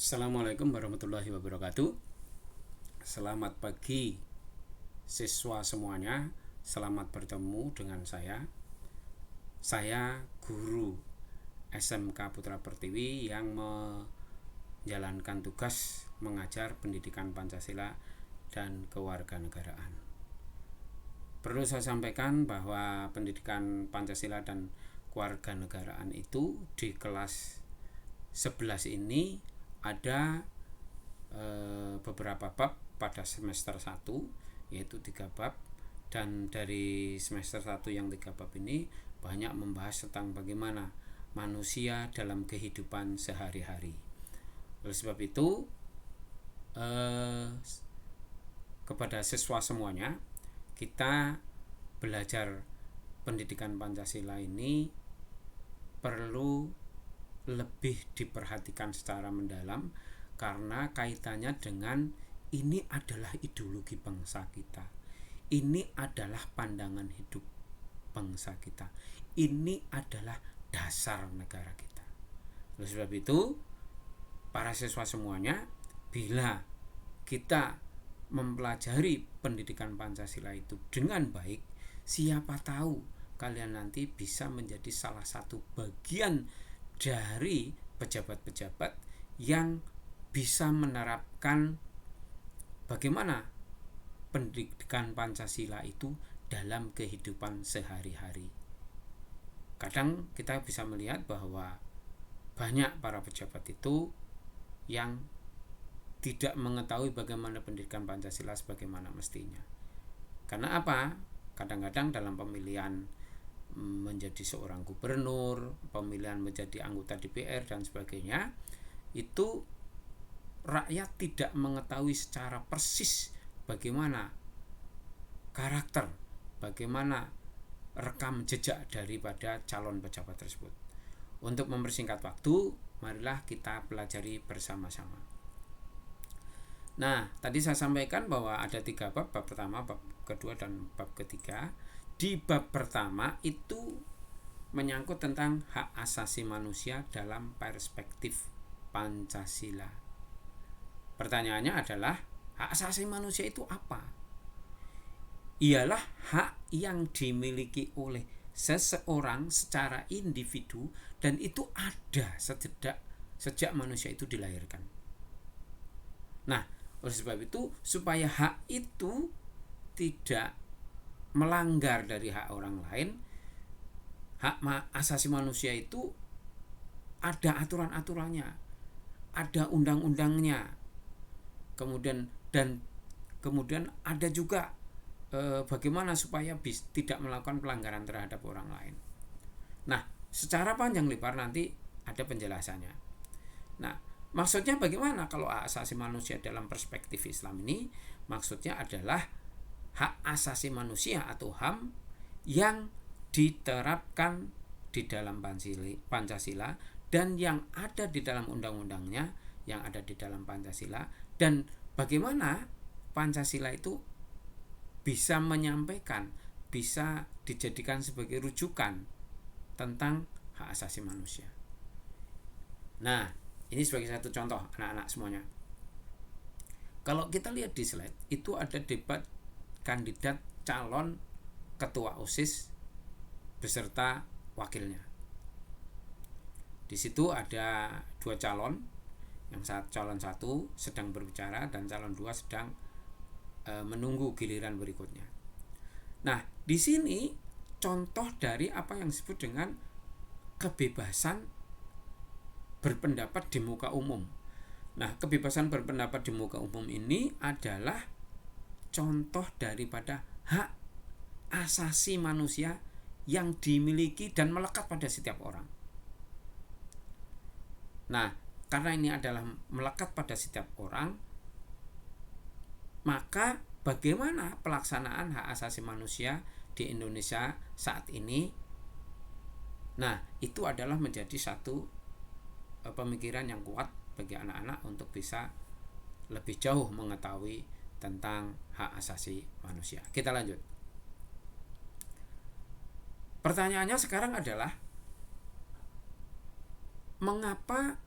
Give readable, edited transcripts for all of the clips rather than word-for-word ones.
Assalamualaikum warahmatullahi wabarakatuh. Selamat pagi siswa semuanya. Selamat bertemu dengan saya. Saya guru SMK Putra Pertiwi yang menjalankan tugas mengajar pendidikan Pancasila dan kewarganegaraan. Perlu saya sampaikan bahwa pendidikan Pancasila dan kewarganegaraan itu di kelas 11 ini ada beberapa bab pada semester 1, yaitu 3 bab, dan dari semester 1 yang 3 bab ini banyak membahas tentang bagaimana manusia dalam kehidupan sehari-hari. Oleh sebab itu kepada siswa semuanya, kita belajar pendidikan Pancasila ini perlu lebih diperhatikan secara mendalam karena kaitannya dengan ini adalah ideologi bangsa kita. Ini adalah pandangan hidup bangsa kita. Ini adalah dasar negara kita. Oleh sebab itu, para siswa semuanya, bila kita mempelajari pendidikan Pancasila itu dengan baik, siapa tahu kalian nanti bisa menjadi salah satu bagian dari pejabat-pejabat yang bisa menerapkan bagaimana pendidikan Pancasila itu dalam kehidupan sehari-hari. Kadang kita bisa melihat bahwa banyak para pejabat itu yang tidak mengetahui bagaimana pendidikan Pancasila sebagaimana mestinya. Karena apa? Kadang-kadang dalam pemilihan menjadi seorang gubernur, pemilihan menjadi anggota DPR dan sebagainya, itu rakyat tidak mengetahui secara persis bagaimana karakter, bagaimana rekam jejak daripada calon pejabat tersebut. Untuk mempersingkat waktu, marilah kita pelajari bersama-sama. Nah, tadi saya sampaikan bahwa ada 3 bab, bab pertama, bab kedua, dan bab ketiga. Di bab pertama itu menyangkut tentang hak asasi manusia dalam perspektif Pancasila. Pertanyaannya adalah, hak asasi manusia itu apa? Ialah hak yang dimiliki oleh seseorang secara individu dan itu ada sejak manusia itu dilahirkan. Nah, oleh sebab itu, supaya hak itu tidak melanggar dari hak orang lain, hak asasi manusia itu ada aturan-aturannya, ada undang-undangnya, kemudian ada juga bagaimana supaya tidak melakukan pelanggaran terhadap orang lain. Nah, secara panjang lebar nanti ada penjelasannya. Nah, maksudnya bagaimana kalau hak asasi manusia dalam perspektif Islam ini? Maksudnya adalah hak asasi manusia atau HAM yang diterapkan di dalam Pancasila dan yang ada di dalam undang-undangnya, yang ada di dalam Pancasila, dan bagaimana Pancasila itu bisa menyampaikan, bisa dijadikan sebagai rujukan tentang hak asasi manusia. Nah, ini sebagai satu contoh anak-anak semuanya. Kalau kita lihat di slide, itu ada debat kandidat calon ketua OSIS beserta wakilnya. Di situ ada 2 calon, yang calon 1 sedang berbicara dan calon 2 sedang menunggu giliran berikutnya. Nah, di sini contoh dari apa yang disebut dengan kebebasan berpendapat di muka umum. Nah, kebebasan berpendapat di muka umum ini adalah contoh daripada hak asasi manusia yang dimiliki dan melekat pada setiap orang. Nah, karena ini adalah melekat pada setiap orang, maka bagaimana pelaksanaan hak asasi manusia di Indonesia saat ini? Nah, itu adalah menjadi satu pemikiran yang kuat bagi anak-anak untuk bisa lebih jauh mengetahui tentang hak asasi manusia. Kita lanjut. Pertanyaannya sekarang adalah, mengapa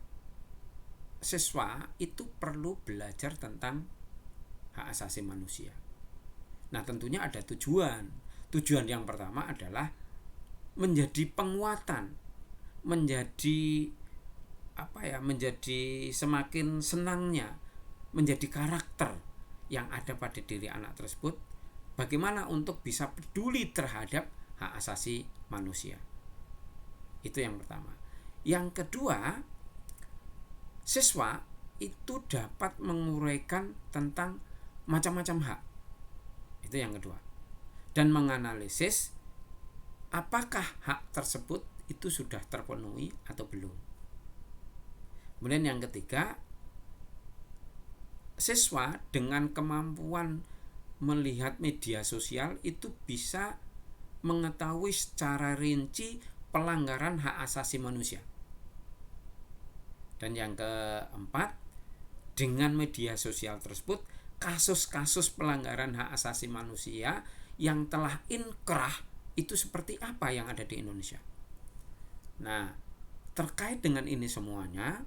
siswa itu perlu belajar tentang hak asasi manusia. Nah, tentunya ada tujuan. Tujuan yang pertama adalah menjadi penguatan, menjadi menjadi semakin senangnya, menjadi karakter yang ada pada diri anak tersebut, bagaimana untuk bisa peduli terhadap hak asasi manusia. Itu yang pertama. Yang kedua, siswa itu dapat menguraikan tentang macam-macam hak. Itu yang kedua. Dan menganalisis apakah hak tersebut itu sudah terpenuhi atau belum. Kemudian yang ketiga, siswa dengan kemampuan melihat media sosial itu bisa mengetahui secara rinci pelanggaran hak asasi manusia. Dan yang keempat, dengan media sosial tersebut, kasus-kasus pelanggaran hak asasi manusia yang telah inkrah itu seperti apa yang ada di Indonesia. Nah, terkait dengan ini semuanya,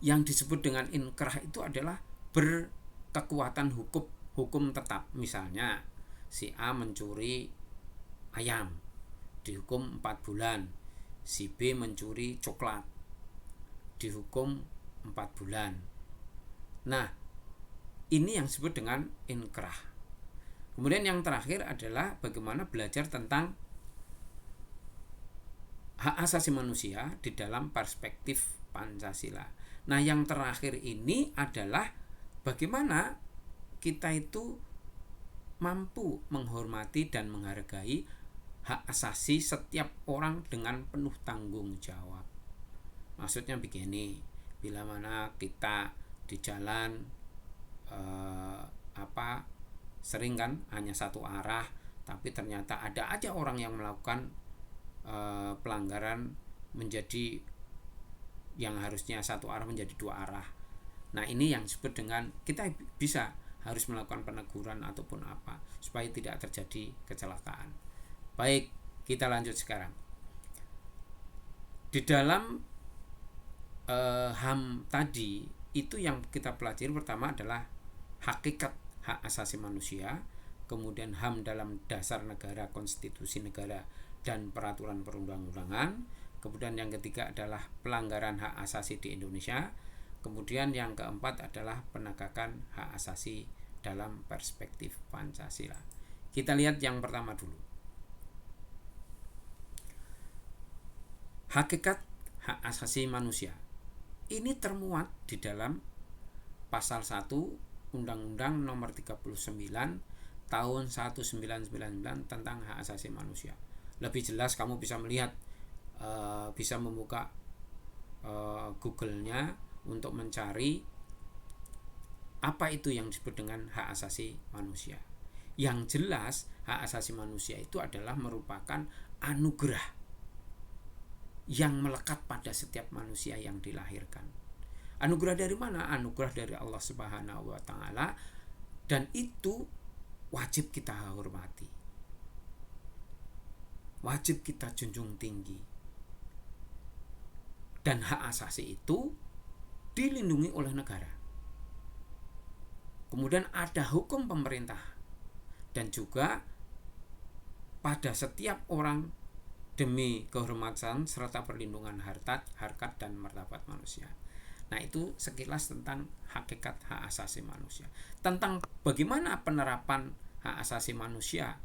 yang disebut dengan inkrah itu adalah berkekuatan hukum tetap. Misalnya si A mencuri ayam dihukum 4 bulan, si B mencuri coklat dihukum 4 bulan. Nah, ini yang disebut dengan inkrah. Kemudian yang terakhir adalah bagaimana belajar tentang hak asasi manusia di dalam perspektif Pancasila. Nah, yang terakhir ini adalah bagaimana kita itu mampu menghormati dan menghargai hak asasi setiap orang dengan penuh tanggung jawab. Maksudnya begini, bila mana kita di jalan sering kan hanya satu arah, tapi ternyata ada aja orang yang melakukan pelanggaran menjadi yang harusnya satu arah menjadi 2 arah. Nah, ini yang disebut dengan kita bisa harus melakukan peneguran ataupun apa supaya tidak terjadi kecelakaan. Baik, kita lanjut sekarang. Di dalam HAM tadi itu yang kita pelajari pertama adalah hakikat hak asasi manusia, kemudian HAM dalam dasar negara, konstitusi negara dan peraturan perundang-undangan. Kemudian yang ketiga adalah pelanggaran hak asasi di Indonesia. Kemudian yang keempat adalah penegakan hak asasi dalam perspektif Pancasila. Kita lihat yang pertama dulu. Hakikat hak asasi manusia. Ini termuat di dalam pasal 1 Undang-Undang Nomor 39 tahun 1999 tentang hak asasi manusia. Lebih jelas kamu bisa melihat, bisa membuka Google-nya untuk mencari apa itu yang disebut dengan hak asasi manusia. Yang jelas hak asasi manusia itu adalah merupakan anugerah yang melekat pada setiap manusia yang dilahirkan. Anugerah dari mana? Anugerah dari Allah Subhanahu wa taala, dan itu wajib kita hormati. Wajib kita junjung tinggi. Dan hak asasi itu dilindungi oleh negara. Kemudian ada hukum pemerintah dan juga pada setiap orang demi kehormatan serta perlindungan harkat dan martabat manusia. Nah, itu sekilas tentang hakikat hak asasi manusia. Tentang bagaimana penerapan hak asasi manusia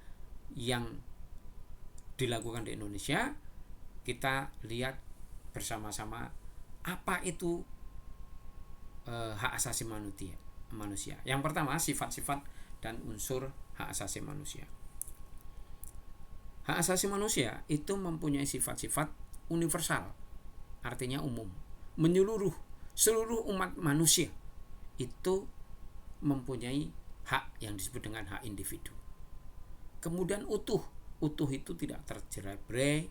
yang dilakukan di Indonesia, kita lihat bersama-sama apa itu hak asasi manusia. Yang pertama, sifat-sifat dan unsur hak asasi manusia. Hak asasi manusia itu mempunyai sifat-sifat universal, artinya umum, menyeluruh seluruh umat manusia itu mempunyai hak yang disebut dengan hak individu. Kemudian utuh itu tidak tercerai-berai,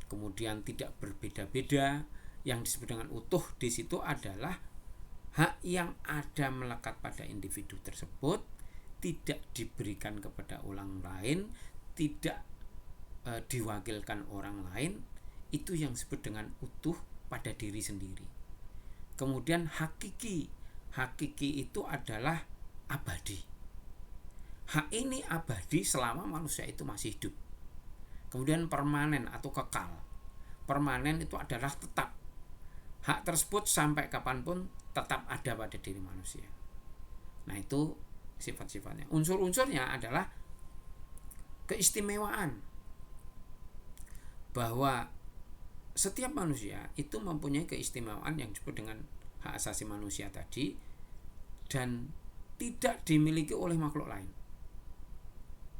kemudian tidak berbeda-beda. Yang disebut dengan utuh di situ adalah hak yang ada melekat pada individu tersebut, tidak diberikan kepada orang lain, tidak diwakilkan orang lain. Itu yang disebut dengan utuh pada diri sendiri. Kemudian hakiki itu adalah abadi. Hak ini abadi selama manusia itu masih hidup. Kemudian permanen atau kekal. Permanen itu adalah tetap. Hak tersebut sampai kapanpun tetap ada pada diri manusia. Nah, itu sifat-sifatnya. Unsur-unsurnya adalah keistimewaan, bahwa setiap manusia itu mempunyai keistimewaan yang disebut dengan hak asasi manusia tadi, dan tidak dimiliki oleh makhluk lain.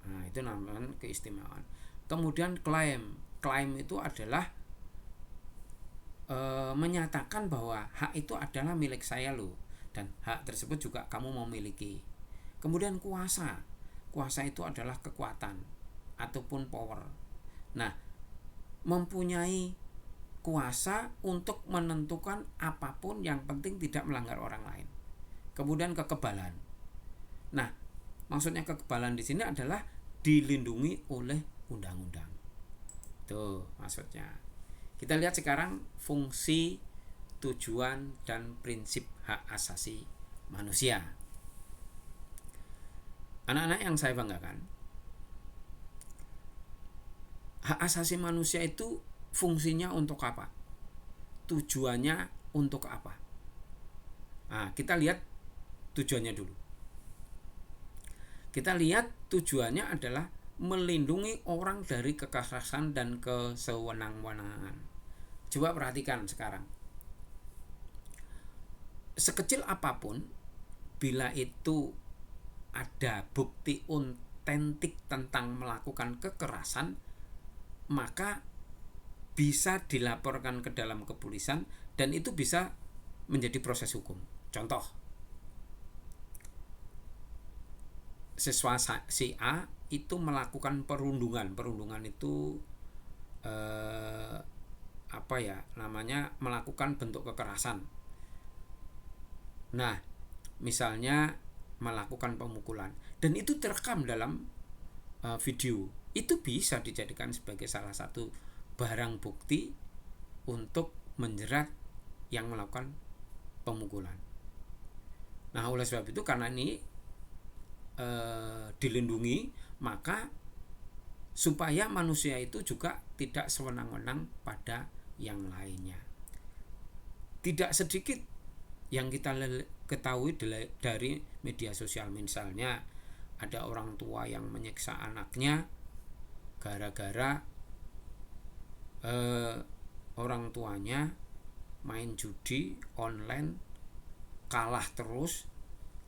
Nah, itu namanya keistimewaan. Kemudian klaim itu adalah menyatakan bahwa hak itu adalah milik saya loh, dan hak tersebut juga kamu memiliki. Kemudian kuasa itu adalah kekuatan ataupun power. Nah, mempunyai kuasa untuk menentukan apapun, yang penting tidak melanggar orang lain. Kemudian kekebalan. Nah, maksudnya kekebalan di sini adalah dilindungi oleh undang-undang. Tuh maksudnya. Kita lihat sekarang fungsi, tujuan, dan prinsip hak asasi manusia. Anak-anak yang saya banggakan, hak asasi manusia itu fungsinya untuk apa? Tujuannya untuk apa? Nah, kita lihat tujuannya dulu. Kita lihat tujuannya adalah melindungi orang dari kekerasan dan kesewenang-wenangan. Coba perhatikan sekarang. Sekecil apapun, bila itu ada bukti otentik tentang melakukan kekerasan, maka bisa dilaporkan ke dalam kepolisian dan itu bisa menjadi proses hukum. Contoh, siswa si A itu melakukan perundungan itu melakukan bentuk kekerasan. Nah, misalnya melakukan pemukulan, dan itu terekam dalam video, itu bisa dijadikan sebagai salah satu barang bukti untuk menjerat yang melakukan pemukulan. Nah, oleh sebab itu, karena ini dilindungi, maka supaya manusia itu juga tidak sewenang-wenang pada yang lainnya. Tidak sedikit yang kita ketahui dari media sosial, misalnya ada orang tua yang menyiksa anaknya gara-gara orang tuanya main judi online, kalah terus,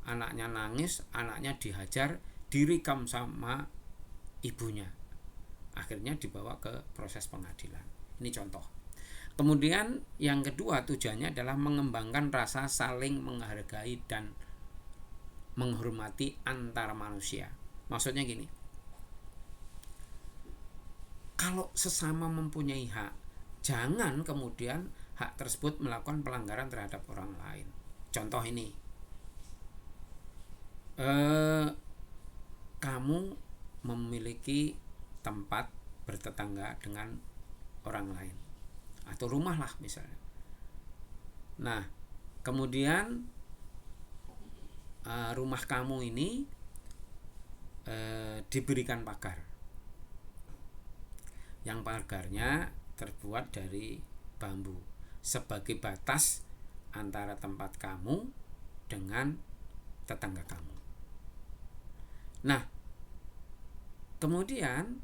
anaknya nangis, anaknya dihajar, direkam sama ibunya, akhirnya dibawa ke proses pengadilan. Ini contoh. Kemudian yang kedua, tujuannya adalah mengembangkan rasa saling menghargai dan menghormati antar manusia. Maksudnya gini, kalau sesama mempunyai hak, jangan kemudian hak tersebut melakukan pelanggaran terhadap orang lain. Contoh ini, kamu memiliki tempat bertetangga dengan orang lain, atau rumah lah misalnya. Nah, kemudian rumah kamu ini diberikan pagar, yang pagarnya terbuat dari bambu sebagai batas antara tempat kamu dengan tetangga kamu. Nah, kemudian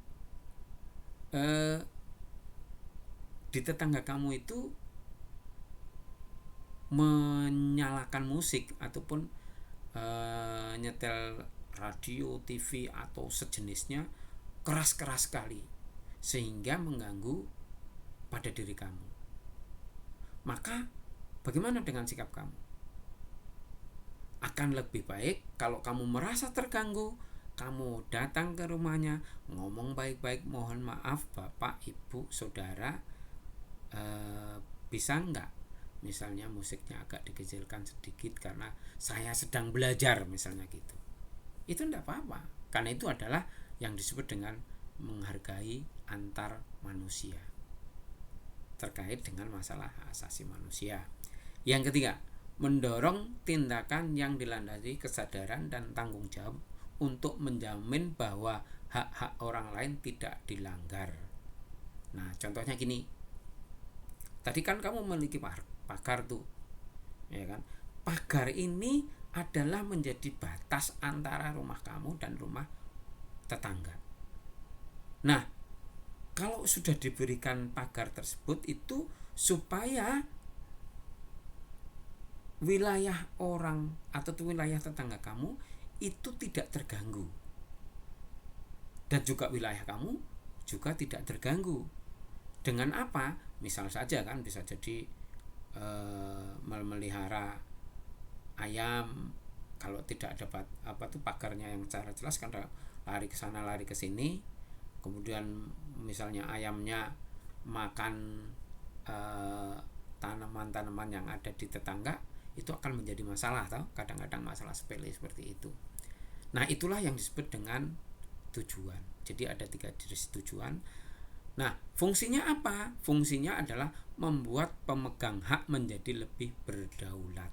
di tetangga kamu itu menyalakan musik ataupun nyetel radio, TV atau sejenisnya keras-keras sekali, sehingga mengganggu pada diri kamu. Maka bagaimana dengan sikap kamu? Akan lebih baik kalau kamu merasa terganggu, kamu datang ke rumahnya, ngomong baik-baik, mohon maaf Bapak, Ibu, Saudara, bisa enggak misalnya musiknya agak dikecilkan sedikit karena saya sedang belajar, misalnya gitu. Itu enggak apa-apa, karena itu adalah yang disebut dengan menghargai antar manusia. terkait dengan masalah hak asasi manusia. Yang ketiga, mendorong tindakan yang dilandasi kesadaran dan tanggung jawab untuk menjamin bahwa hak-hak orang lain tidak dilanggar. Nah, contohnya gini. Tadi kan kamu memiliki pagar tuh. Ya kan? Pagar ini adalah menjadi batas antara rumah kamu dan rumah tetangga. Nah, kalau sudah diberikan pagar tersebut itu supaya wilayah orang atau wilayah tetangga kamu itu tidak terganggu. Dan juga wilayah kamu juga tidak terganggu. Dengan apa? Misal saja kan bisa jadi memelihara ayam, kalau tidak dapat pagarnya yang secara jelas kan lari ke sana lari ke sini, kemudian misalnya ayamnya makan tanaman-tanaman yang ada di tetangga, itu akan menjadi masalah toh, kadang-kadang masalah sepele seperti itu. Nah, itulah yang disebut dengan tujuan. Jadi ada 3 jenis tujuan. Nah, fungsinya apa? Fungsinya adalah membuat pemegang hak menjadi lebih berdaulat.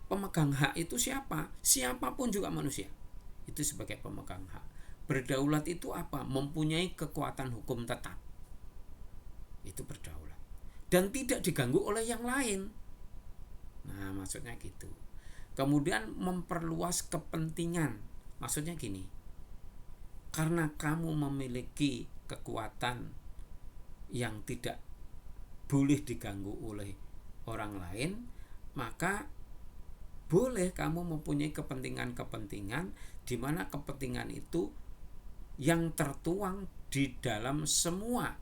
Pemegang hak itu siapa? Siapapun juga manusia. Itu sebagai pemegang hak. Berdaulat itu apa? Mempunyai kekuatan hukum tetap. Itu berdaulat. Dan tidak diganggu oleh yang lain. Nah, maksudnya gitu. Kemudian memperluas kepentingan. Maksudnya gini. Karena kamu memiliki kekuatan yang tidak boleh diganggu oleh orang lain, maka boleh kamu mempunyai kepentingan-kepentingan di mana kepentingan itu yang tertuang di dalam semua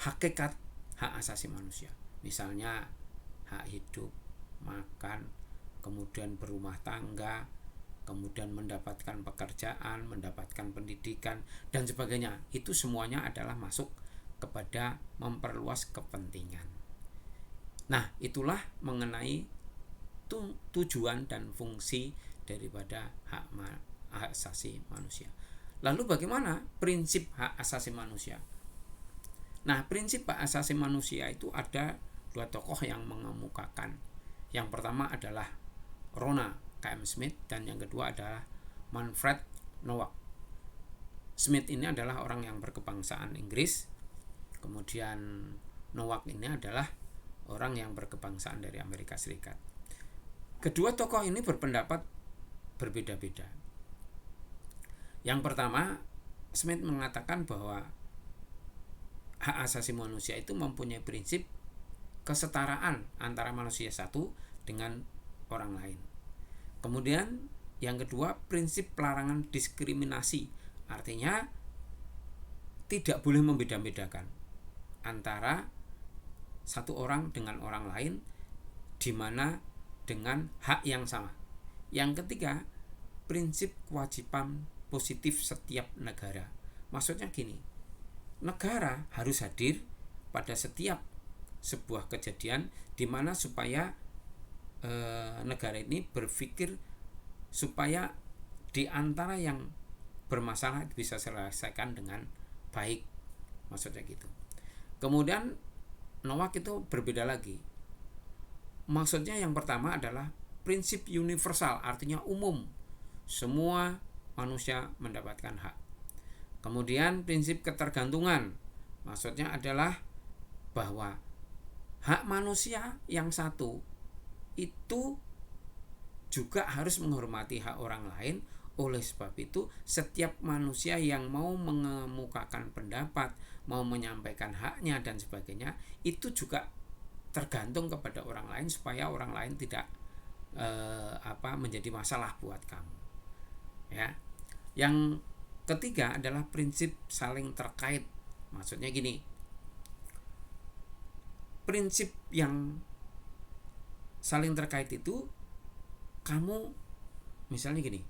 hakikat hak asasi manusia. Misalnya hak hidup, makan, kemudian berumah tangga, kemudian mendapatkan pekerjaan, mendapatkan pendidikan, dan sebagainya. Itu semuanya adalah masuk kepada memperluas kepentingan. Nah, itulah mengenai tujuan dan fungsi daripada hak asasi manusia. Lalu bagaimana prinsip hak asasi manusia? Nah, prinsip hak asasi manusia itu ada 2 tokoh yang mengemukakan. Yang pertama adalah Rona K.M. Smith dan yang kedua adalah Manfred Nowak. Smith ini adalah orang yang berkebangsaan Inggris, kemudian Nowak ini adalah orang yang berkebangsaan dari Amerika Serikat. Kedua tokoh ini berpendapat berbeda-beda. Yang pertama, Smith mengatakan bahwa hak asasi manusia itu mempunyai prinsip kesetaraan antara manusia satu dengan orang lain. Kemudian yang kedua, prinsip pelarangan diskriminasi. Artinya tidak boleh membeda-bedakan antara satu orang dengan orang lain, di mana dengan hak yang sama. Yang ketiga, prinsip kewajiban positif setiap negara. Maksudnya gini, negara harus hadir pada setiap sebuah kejadian di mana supaya negara ini berpikir supaya di antara yang bermasalah bisa selesaikan dengan baik, maksudnya gitu. Kemudian Nowak itu berbeda lagi. Maksudnya yang pertama adalah prinsip universal, artinya umum, semua manusia mendapatkan hak. Kemudian prinsip ketergantungan, maksudnya adalah bahwa hak manusia yang satu itu juga harus menghormati hak orang lain. Oleh sebab itu, setiap manusia yang mau mengemukakan pendapat, mau menyampaikan haknya dan sebagainya, itu juga tergantung kepada orang lain supaya orang lain tidak menjadi masalah buat kamu. Ya. Yang ketiga adalah prinsip saling terkait. Maksudnya gini. Prinsip yang saling terkait itu, kamu misalnya gini,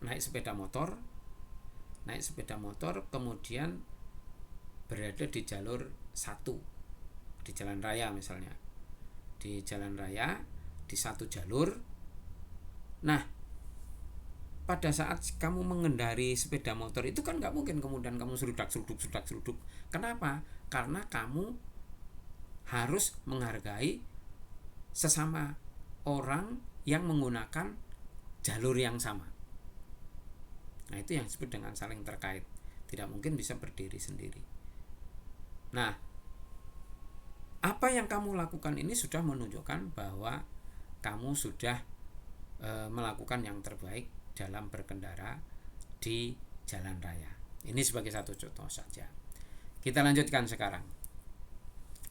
naik sepeda motor kemudian berada di jalur 1 di jalan raya, misalnya di jalan raya di 1 jalur. Nah, pada saat kamu mengendari sepeda motor itu kan nggak mungkin kemudian kamu seruduk. Kenapa? Karena kamu harus menghargai sesama orang yang menggunakan jalur yang sama. Nah, itu yang disebut dengan saling terkait. Tidak mungkin bisa berdiri sendiri. Nah, apa yang kamu lakukan ini sudah menunjukkan bahwa kamu sudah melakukan yang terbaik dalam berkendara di jalan raya. Ini sebagai satu contoh saja. Kita lanjutkan sekarang.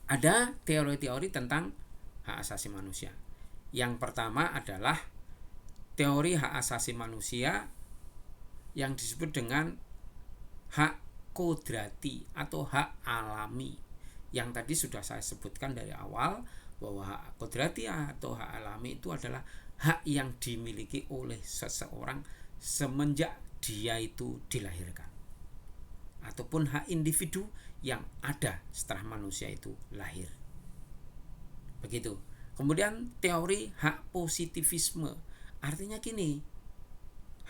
Ada teori-teori tentang hak asasi manusia. Yang pertama adalah teori hak asasi manusia yang disebut dengan hak kodrati atau hak alami. Yang tadi sudah saya sebutkan dari awal bahwa hak kodrati atau hak alami itu adalah hak yang dimiliki oleh seseorang semenjak dia itu dilahirkan, ataupun hak individu yang ada setelah manusia itu lahir. Begitu. Kemudian teori hak positivisme, artinya gini,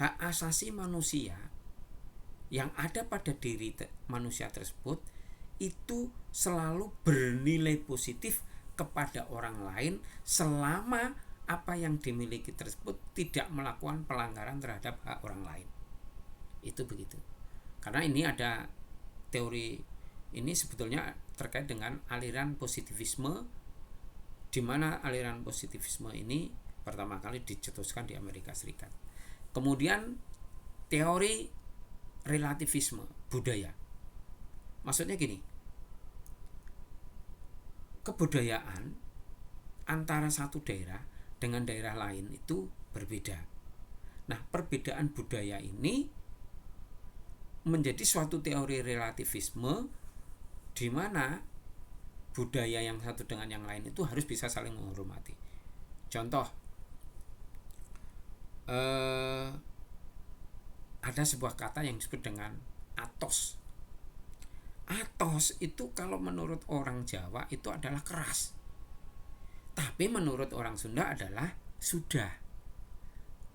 hak asasi manusia yang ada pada diri manusia tersebut itu selalu bernilai positif kepada orang lain selama apa yang dimiliki tersebut tidak melakukan pelanggaran terhadap hak orang lain. Itu begitu. Karena ini ada teori ini sebetulnya terkait dengan aliran positivisme, di mana aliran positivisme ini pertama kali dicetuskan di Amerika Serikat. Kemudian teori relativisme budaya. Maksudnya gini, kebudayaan antara satu daerah dengan daerah lain itu berbeda. Nah, perbedaan budaya ini menjadi suatu teori relativisme di mana budaya yang satu dengan yang lain itu harus bisa saling menghormati. Contoh, ada sebuah kata yang disebut dengan atos. Atos itu kalau menurut orang Jawa itu adalah keras, tapi menurut orang Sunda adalah sudah.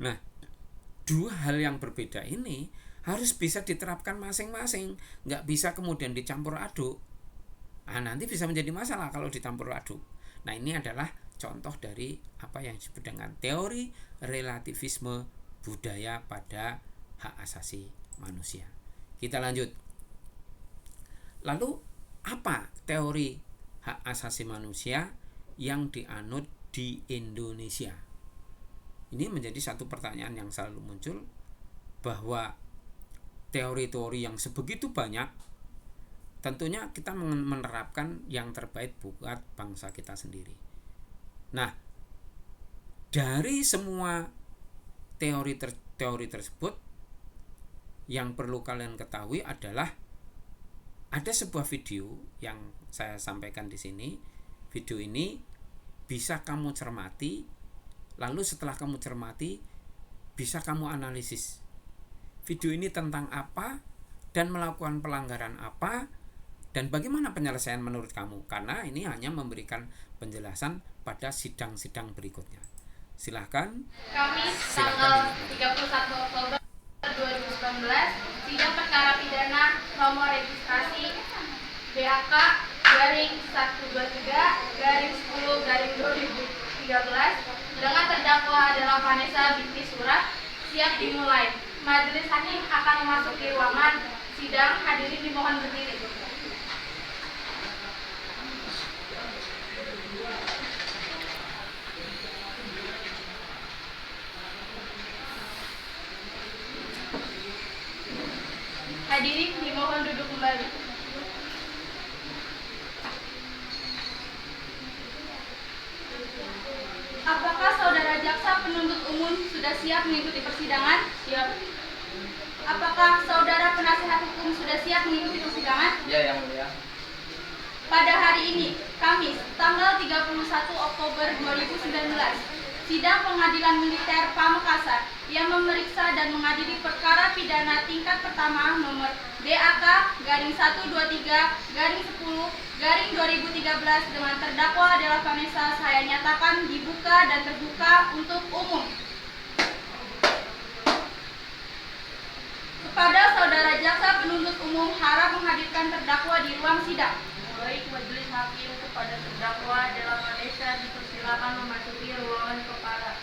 Nah, dua hal yang berbeda ini harus bisa diterapkan masing-masing, nggak bisa kemudian dicampur aduk. Nah, nanti bisa menjadi masalah kalau dicampur aduk. Nah, ini adalah contoh dari apa yang disebut dengan teori relativisme budaya pada hak asasi manusia. Kita lanjut. Lalu apa teori hak asasi manusia yang dianut di Indonesia? Ini menjadi satu pertanyaan yang selalu muncul, bahwa teori-teori yang sebegitu banyak, tentunya kita menerapkan yang terbaik buat bangsa kita sendiri. Nah, dari semua teori tersebut, yang perlu kalian ketahui adalah ada sebuah video yang saya sampaikan di sini. Video ini bisa kamu cermati, lalu setelah kamu cermati bisa kamu analisis video ini tentang apa dan melakukan pelanggaran apa dan bagaimana penyelesaian menurut kamu, karena ini hanya memberikan penjelasan pada sidang-sidang berikutnya. Silahkan. Kamis tanggal 31 Oktober 2019, sidang perkara pidana nomor registrasi BAK garing 123 garing 10 2013 dengan terdakwa adalah Vanessa binti Surat siap dimulai. Majelis hakim akan memasuki ruangan sidang. Hadirin dimohon berdiri. Hadirin dimohon duduk kembali. Apakah saudara jaksa penuntut umum sudah siap mengikuti persidangan? Siap. Apakah saudara penasihat hukum sudah siap mengikuti persidangan? Ya, yang mulia. Pada hari ini, Kamis, tanggal 31 Oktober 2019, sidang pengadilan militer Pamekasan yang memeriksa dan mengadili perkara pidana tingkat pertama nomor BAK garing 123 garing 10 garing 2013 dengan terdakwa adalah Vanessa saya nyatakan dibuka dan terbuka untuk umum. umum harap menghadirkan terdakwa di ruang sidang. Baik, majelis hakim, kepada terdakwa Della Vanessa dipersilakan memasuki ruangan perkara.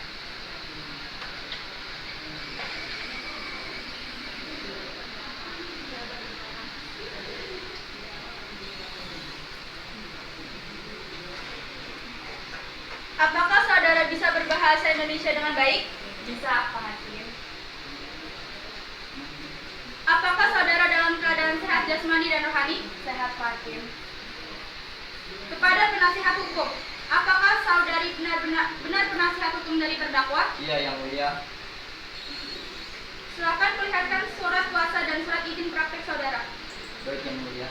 Apakah saudara bisa berbahasa Indonesia dengan baik? Bisa, Pak Hakim. Apakah saudara dalam keadaan sehat jasmani dan rohani? Sehat, Pak Hakim. Kepada penasihat hukum, apakah saudari benar penasihat hukum dari terdakwa? Iya, Yang Mulia. Silakan perlihatkan surat kuasa dan surat izin praktek saudara. Baik, Yang Mulia.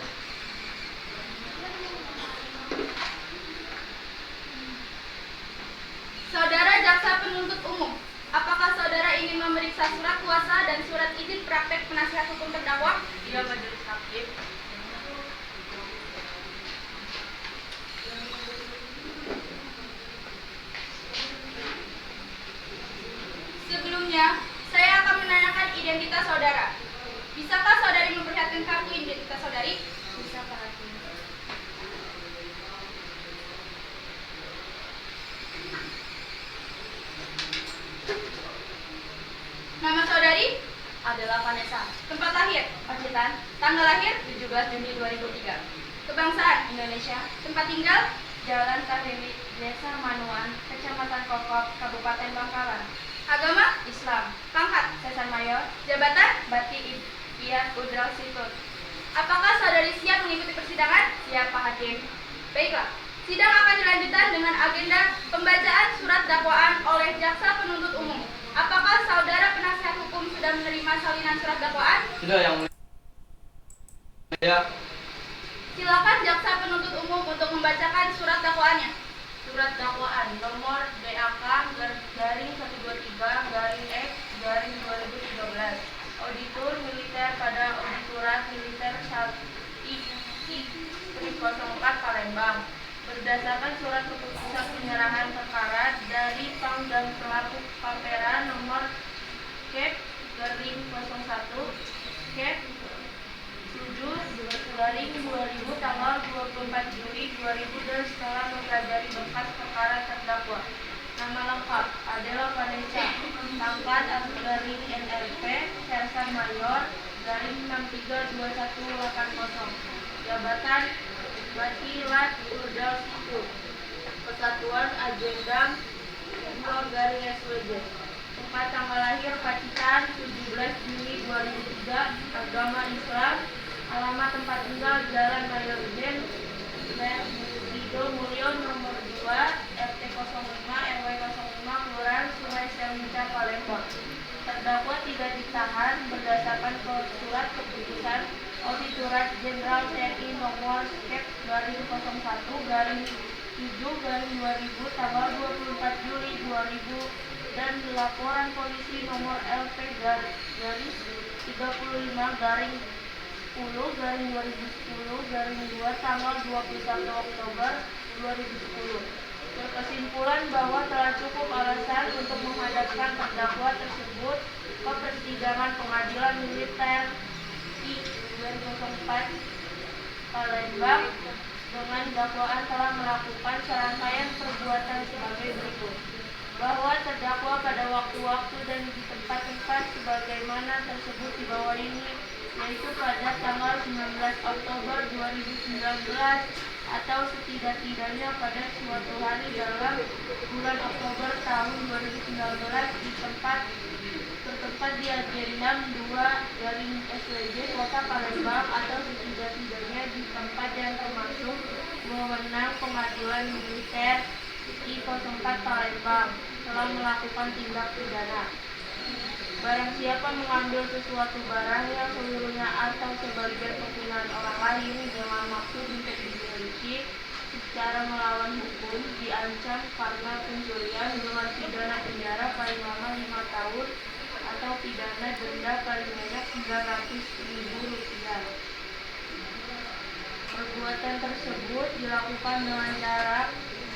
Saudara jaksa penuntut umum, apakah saudara ingin memeriksa surat kuasa dan surat izin praktek penasihat hukum terdakwa? Iya, majelis hakim. Sebelumnya, saya akan menanyakan identitas saudara. Bisakah saudari memperlihatkan kartu identitas saudari? Bisa, Pak Hakim. Nama saudari? Adalah Vanessa. Tempat lahir? Pacitan, Tanggal lahir? 17 Juni 2003. Kebangsaan? Indonesia. Tempat tinggal? Jalan Kardewi, Desa Manuan, Kecamatan Kokok, Kabupaten Bangkalan. Agama? Islam. Pangkat? Sesan Mayor. Jabatan? Bati Iyad Udral Situt. Apakah saudari siap mengikuti persidangan? Siap, Pak Hakim. Baiklah, sidang akan dilanjutkan dengan agenda pembacaan surat dakwaan oleh jaksa penuntut umum. Apakah saudara penasihat hukum sudah menerima salinan surat dakwaan? Sudah, Yang Mulia. Silakan jaksa penuntut umum untuk membacakan surat dakwaannya. Surat dakwaan nomor DAK garing 123 X garing 2013. Auditor militer pada Auditorat Militer 1I-04 Palembang. Berdasarkan surat keputusan penyerahan perkara dari Pangdam Pelaku Papera nomor Kep garing 01 Kep 7 garing 2000 tanggal 24 Juli 2000 dan setelah mempelajari berkas perkara terdakwa. Nama lengkap adalah Vanessa, pangkat garing NLP, Sersan Mayor, garing 632180, jabatan Batilat Udal Situ, Persatuan Ajendam 2 garing SWJ. Tempat tanggal lahir Pacitan 17 Juli 2003, agama Islam, alamat tempat tinggal Jalan Mayor Jen, Rido Mulyo nomor 2, RT 05 RW 05 Kelurahan Sungai Selinca Palembang. Terdakwa tidak ditahan berdasarkan surat keputusan Auditorat Jenderal TNI nomor Kep garing 01 garing 7 garing 2000 tanggal 24 Juli 2000 dan laporan polisi nomor LP garis 35 garing 10 garing 2010 garing 2 tanggal 21 Oktober 2010. Berkesimpulan bahwa telah cukup alasan untuk menghadapkan terdakwa tersebut ke persidangan pengadilan militer I-04 Palembang dengan dakwaan telah melakukan serangkaian perbuatan sebagai berikut. Bahwa terdakwa pada waktu-waktu dan di tempat-tempat sebagaimana tersebut di bawah ini, yaitu pada tanggal 19 Oktober 2019 atau setidak-tidaknya pada suatu hari dalam bulan Oktober tahun 2019 di tempat tertempat di Ajendam 2 garing SWJ Kota Palembang atau setidak-tidaknya di tempat yang termasuk wewenang pengadilan militer I-04 Palembang telah melakukan tindak pidana. Barang siapa mengambil sesuatu barang yang seluruhnya atau sebagian penggunaan orang lain dengan maksud untuk dimiliki secara melawan hukum diancam karena pencurian dengan pidana penjara paling lama 5 tahun atau pidana denda paling banyak 900.000 rupiah. Perbuatan tersebut dilakukan dengan cara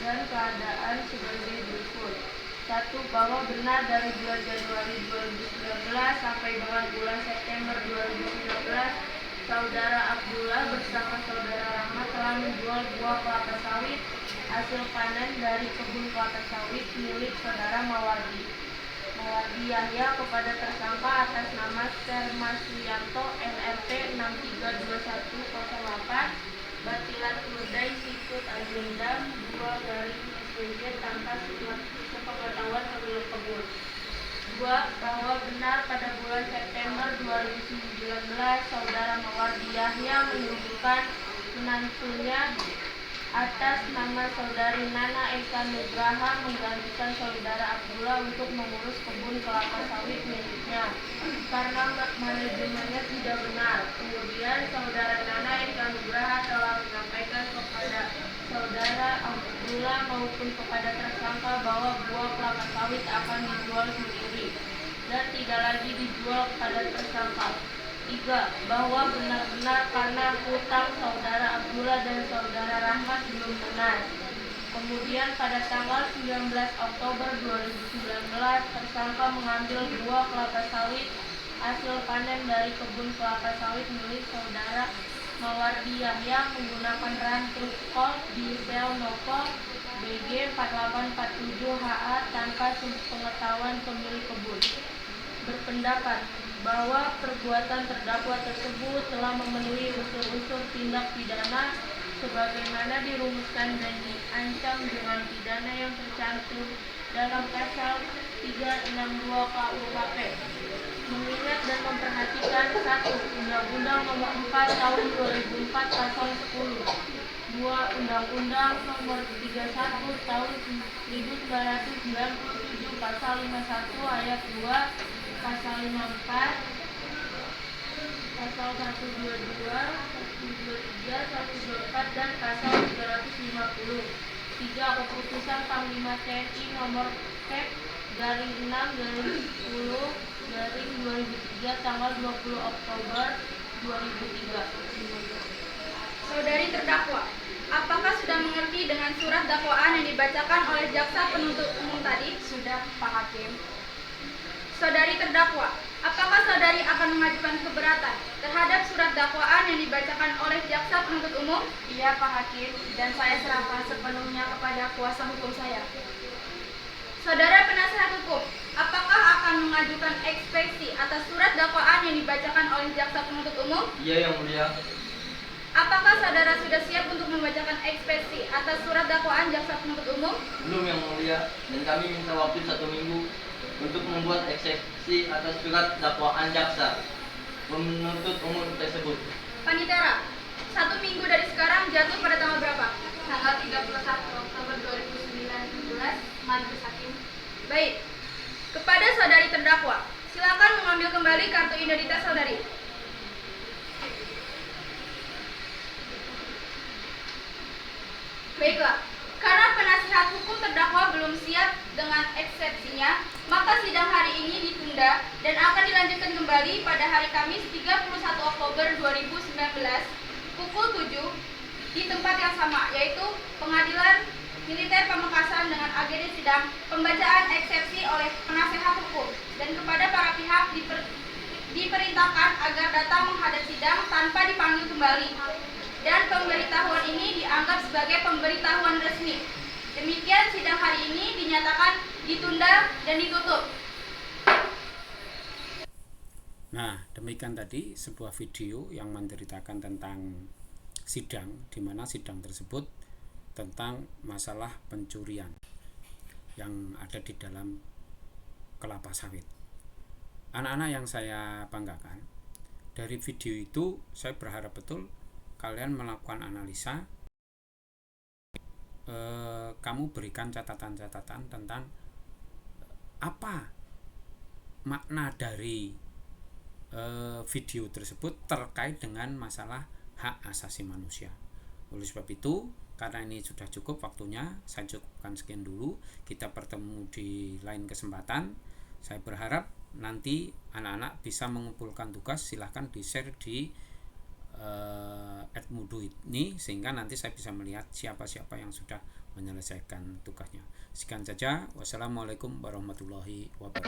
dan keadaan sebagai berikut. 1. Bahwa benar dari bulan Januari 2019 sampai dengan bulan September 2019 Saudara Abdullah bersama Saudara Rahmat telah menjual buah kelapa sawit hasil panen dari kebun kelapa sawit milik Saudara Mawardi Yahya kepada tersangka atas nama Sermasuyanto NRT 632108 Batilan Kudai Sikut Agenda 2/SPJ tanpa sepengetahuan pemilik kebun. 2. Bahwa benar pada bulan September 2019 Saudara Mawardi Yahya menyuguhkan menantunya atas nama Saudari Nana Eka Nugraha menggantikan Saudara Abdullah untuk mengurus kebun kelapa sawit miliknya karena manajemennya tidak benar. Kemudian Saudara Nana Eka Nugraha telah menyampaikan kepada Saudara Abdullah maupun kepada tersangka bahwa buah kelapa sawit akan dijual sendiri dan tidak lagi dijual kepada tersangka. 3. Bahwa benar-benar karena hutang Saudara Abdullah dan Saudara Rahmat belum lunas. Kemudian pada tanggal 19 Oktober 2019 tersangka mengambil buah kelapa sawit hasil panen dari kebun kelapa sawit milik Saudara Mawardi Yahya menggunakan ram truk Colt diesel Novo BG 4847 HA tanpa pengetahuan pemilik kebun. Berpendapat bahwa perbuatan terdakwa tersebut telah memenuhi unsur-unsur tindak pidana sebagaimana dirumuskan dan diancam dengan pidana yang tercantum dalam pasal 362 KUHP. Mengingat dan memperhatikan 1. Undang-Undang Nomor 4 Tahun 2004 Pasal 10, 2. Undang-Undang Nomor 31 Tahun 1997 Pasal 51 Ayat 2, Pasal 54, Pasal 122, 123, 124, dan Pasal 350. 3. Keputusan Panglima TNI Nomor Kep/6/10/2003 tanggal 20 Oktober 2003. Saudari terdakwa, apakah sudah mengerti dengan surat dakwaan yang dibacakan oleh jaksa penuntut umum tadi? Sudah, Pak Hakim. Saudari terdakwa, apakah saudari akan mengajukan keberatan terhadap surat dakwaan yang dibacakan oleh jaksa penuntut umum? Iya, Pak Hakim, dan saya serahkan sepenuhnya kepada kuasa hukum saya. Saudara penasihat hukum, apakah akan mengajukan eksepsi atas surat dakwaan yang dibacakan oleh jaksa penuntut umum? Iya, Yang Mulia. Apakah saudara sudah siap untuk membacakan eksepsi atas surat dakwaan jaksa penuntut umum? Belum, Yang Mulia, dan kami minta waktu 1 minggu untuk membuat eksepsi atas surat dakwaan jaksa penuntut umum tersebut. Panitera, 1 minggu dari sekarang jatuh pada tanggal berapa? Tanggal 31 Oktober 2019, Majelis Hakim. Baik, kepada saudari terdakwa, silakan mengambil kembali kartu identitas saudari. Baiklah, karena penasihat hukum terdakwa belum siap dengan eksepsinya, maka sidang hari ini ditunda dan akan dilanjutkan kembali pada hari Kamis 31 Oktober 2019 pukul 7 di tempat yang sama, yaitu Pengadilan Militer Pamekasan dengan agenda sidang pembacaan eksepsi oleh penasihat hukum dan kepada para pihak diperintahkan agar datang menghadap sidang tanpa dipanggil kembali. Dan pemberitahuan ini dianggap sebagai pemberitahuan resmi. Demikian sidang hari ini dinyatakan ditunda dan ditutup. Nah, demikian tadi sebuah video yang menceritakan tentang sidang, di mana sidang tersebut tentang masalah pencurian yang ada di dalam kelapa sawit. Anak-anak yang saya banggakan, dari video itu saya berharap betul kalian melakukan analisa, kamu berikan catatan-catatan tentang apa makna dari video tersebut terkait dengan masalah hak asasi manusia. Oleh sebab itu, karena ini sudah cukup waktunya, saya cukupkan sekian dulu. Kita bertemu di lain kesempatan. Saya berharap nanti anak-anak bisa mengumpulkan tugas, silahkan di-share di @mudu ini sehingga nanti saya bisa melihat siapa-siapa yang sudah menyelesaikan tugasnya. Sekian saja. Wassalamualaikum warahmatullahi wabarakatuh.